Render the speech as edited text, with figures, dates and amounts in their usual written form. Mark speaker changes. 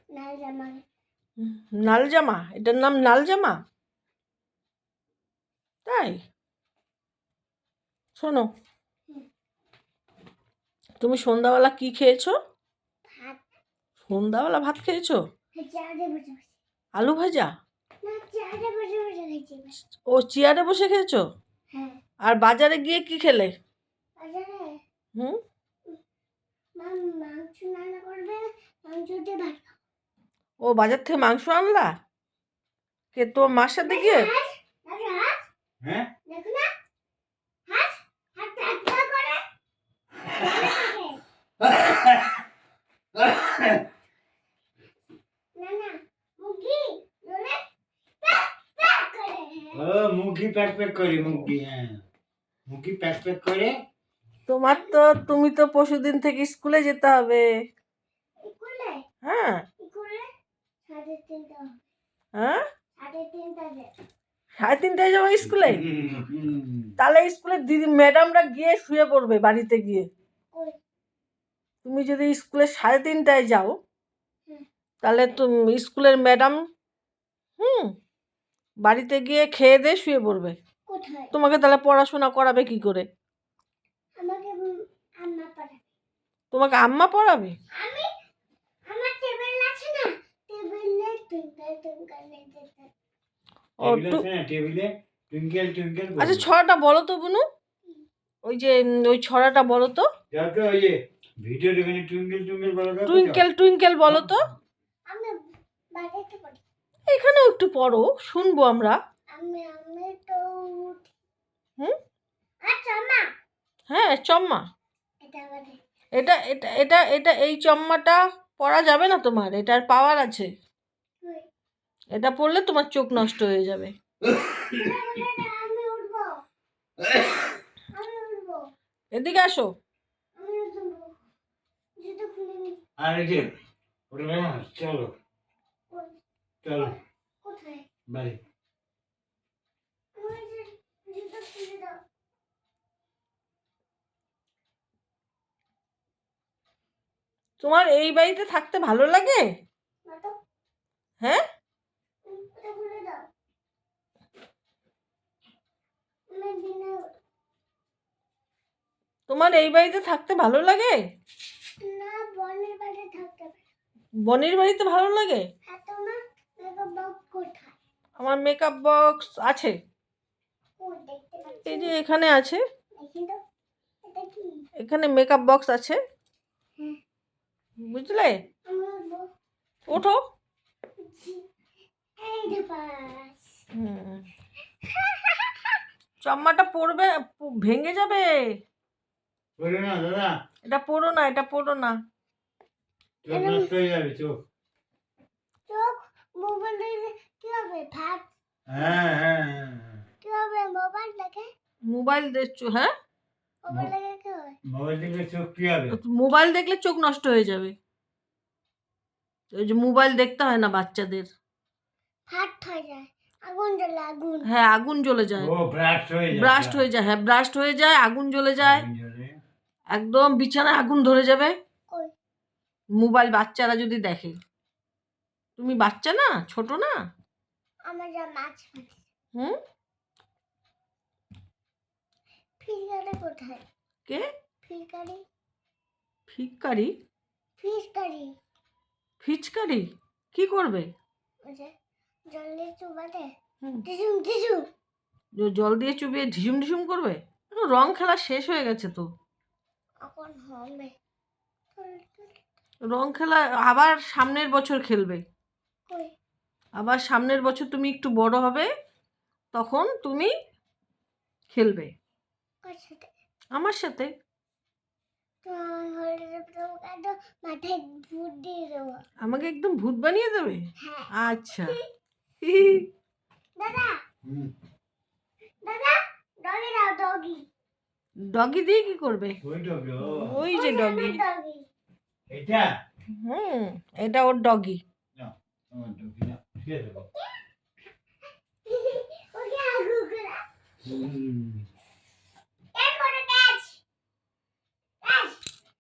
Speaker 1: নাল জামা।
Speaker 2: নাল জামা, এটার নাম নাল জামা? তাই? শোনো, তুমি সন্ধ্যাবেলা কি খেয়েছো?
Speaker 1: ভাত।
Speaker 2: সন্ধ্যাবেলা ভাত খেয়েছো?
Speaker 1: চেয়ারে বসে বসে।
Speaker 2: আলু ভাজা?
Speaker 1: না, চেয়ারে বসে বসে খেয়েছি।
Speaker 2: ও, চেয়ারে বসে খেয়েছো?
Speaker 1: হ্যাঁ।
Speaker 2: আর বাজারে গিয়ে কি খেলে?
Speaker 1: বাজারে
Speaker 2: হুম,
Speaker 1: মাংস রান্না করবে, মাংস দিয়ে ভাত।
Speaker 2: ও বাজার থেকে মাংস আনলা? কে, তোমার মার সাথে গিয়ে?
Speaker 3: হ্যাঁ,
Speaker 1: দেখো না, হাত হাত টাকা করে। না না, মুগি ধরে প্যাক প্যাক করে।
Speaker 3: ও মুখি প্যাক প্যাক করে, মুখি, হ্যাঁ, মুখি প্যাক প্যাক করে।
Speaker 2: তুমি তো পরশুদিন থেকে স্কুলে যেতে হবে।
Speaker 1: স্কুলে?
Speaker 2: হ্যাঁ।
Speaker 1: স্কুলে 3:30
Speaker 2: হ্যাঁ,
Speaker 1: 3:30
Speaker 2: 3:30টায় যাবো স্কুলে? তাহলে স্কুলের দিদি ম্যাডামরা গিয়ে শুয়ে পড়বে বাড়িতে গিয়ে। তুমি যদি স্কুলে 3:30টায় যাও, তাহলে তুমি স্কুলের ম্যাডাম বাড়িতে গিয়ে খেয়ে দিয়ে শুয়ে পড়বে।
Speaker 1: কোথায়?
Speaker 2: তোমাকে তাহলে পড়াশোনা করাবে কি করে?
Speaker 1: আমাকে আম্মা পড়াবে।
Speaker 2: তোমাকে আম্মা পড়াবে?
Speaker 1: আমি, আমার টেবিল আছে না, টেবিলে টুইঙ্কেল টুইঙ্কেল লিখতে।
Speaker 2: ও,
Speaker 3: টেবিলে টুইঙ্কেল টুইঙ্কেল।
Speaker 2: আচ্ছা, ছড়াটা বলো তো বুনু, ওই যে ওই ছড়াটা বলো তো।
Speaker 3: যাতে ওই যে ভিডিও দেখে টুইঙ্কেল টুইঙ্কেল বলো তো।
Speaker 2: টুইঙ্কেল টুইঙ্কেল বলো তো।
Speaker 1: আমি বাড়িতে পড়ি।
Speaker 2: এখানেও একটু পড়ো, শুনবো আমরা।
Speaker 1: আমি তো
Speaker 2: হুম,
Speaker 1: আচ্ছা মা,
Speaker 2: হ্যাঁ, চম্মা।
Speaker 1: এটা বলে।
Speaker 2: এটা এটা এটা এটা এই চম্মাটা পড়া যাবে না তোমার, এটার পাওয়ার আছে। এটা পড়লে তোমার চোখ নষ্ট হয়ে যাবে।
Speaker 1: আমি উঠবো, আমি উঠবো।
Speaker 2: এদিকে আসো।
Speaker 1: আমি উঠবো, জুতো খুলে নি।
Speaker 3: আর এই যে ওটা না, চলো চলো
Speaker 1: কোথায়?
Speaker 3: বাড়ি।
Speaker 1: আমার জুতো খুলে দাও।
Speaker 2: তোমার এই বাড়িতে থাকতে ভালো লাগে?
Speaker 1: না তো,
Speaker 2: হ্যাঁ,
Speaker 1: এটা খুলে দাও। আমি দিনে
Speaker 2: তোমার এই বাড়িতে থাকতে ভালো লাগে?
Speaker 1: না, বনের বাড়ি থাকতে পারি।
Speaker 2: বনির বাড়িতে ভালো লাগে?
Speaker 1: হ্যাঁ, তোমার মেকআপ বক্স কোথায়?
Speaker 2: আমার মেকআপ বক্স আছে,
Speaker 1: কই দেখতে পাচ্ছি?
Speaker 2: এই যে এখানে আছে।
Speaker 1: দেখি তো, এটা কি?
Speaker 2: এখানে মেকআপ বক্স আছে,
Speaker 1: হ্যাঁ।
Speaker 2: বুঝলে?
Speaker 1: আমি উঠবো।
Speaker 2: ওঠো।
Speaker 1: এই যে পাস।
Speaker 2: চম্মাটা পড়বে, ভেঙে যাবে।
Speaker 3: বলো না দাদা,
Speaker 2: এটা পড়ো না, এটা পড়ো না।
Speaker 3: চোখ নষ্ট হয়ে যাবে, চোখ।
Speaker 1: চোখ মোবাইল দেখে কি হবে? ভাত
Speaker 3: হ্যাঁ হ্যাঁ হ্যাঁ,
Speaker 1: কি হবে? মোবাইল দেখে,
Speaker 2: মোবাইল দেখছো? হ্যাঁ,
Speaker 1: মোবাইল দেখে কি হয়?
Speaker 3: মোবাইল দেখলে চোখ কি হবে?
Speaker 2: মোবাইল দেখলে চোখ নষ্ট হয়ে যাবে। ওই যে মোবাইল দেখতে হয় না বাচ্চাদের।
Speaker 1: হাত হয়ে যায়, আগুন জ্বলে, আগুন।
Speaker 2: হ্যাঁ, আগুন জ্বলে যায়,
Speaker 3: ও ব্রাস্ট হয়ে যায়,
Speaker 2: ব্রাস্ট হয়ে যায়। হ্যাঁ, ব্রাস্ট হয়ে যায়, আগুন জ্বলে যায়,
Speaker 3: আগুন জ্বলে।
Speaker 2: একদম বিছানায় আগুন ধরে যাবে
Speaker 1: কই?
Speaker 2: মোবাইল বাচ্চারা যদি দেখে। তুমি বাচ্চা না, ছোট না?
Speaker 1: আমার যা মাছ মাছ।
Speaker 2: হুম,
Speaker 1: ফিশকারি কোথায়?
Speaker 2: কে?
Speaker 1: ফিশকারি,
Speaker 2: ফিক্কারি?
Speaker 1: ফিশকারি।
Speaker 2: ফিচকারি কি করবে?
Speaker 1: ওই যে জল দিয়ে চুবাতে,
Speaker 2: হুম,
Speaker 1: টিসুম টিসুম।
Speaker 2: জল দিয়ে চুবিয়ে ঢিসুম ঢিসুম করবে? এখন রং খেলা শেষ হয়ে গেছে তো।
Speaker 1: এখন হবে।
Speaker 2: রং খেলা আবার সামনের বছর খেলবে।
Speaker 1: কই?
Speaker 2: আবার সামনের বছর তুমি একটু বড় হবে, তখন তুমি খেলবে
Speaker 1: কার সাথে?
Speaker 2: আমার সাথে।
Speaker 1: তোমার হলে তোমাকে একদম মাথায় ভূত দিয়ে দেবো।
Speaker 2: আমাকে একদম ভূত বানিয়ে দেবে?
Speaker 1: হ্যাঁ।
Speaker 2: আচ্ছা।
Speaker 1: দাদা,
Speaker 3: হুম,
Speaker 1: দাদা, ডগি দাও, ডগি।
Speaker 2: ডগি দিয়ে কি করবে?
Speaker 3: ওই ডগি, ও
Speaker 2: ওই যে ডগি।
Speaker 1: ডগি।
Speaker 3: এটা
Speaker 2: এটা ওর ডগি।
Speaker 3: না, আমার ডগি না, শুয়ে দেবো।
Speaker 1: ওকে আগু করা।
Speaker 3: হুম,
Speaker 1: এরপরে ক্যাচ, ক্যাচ।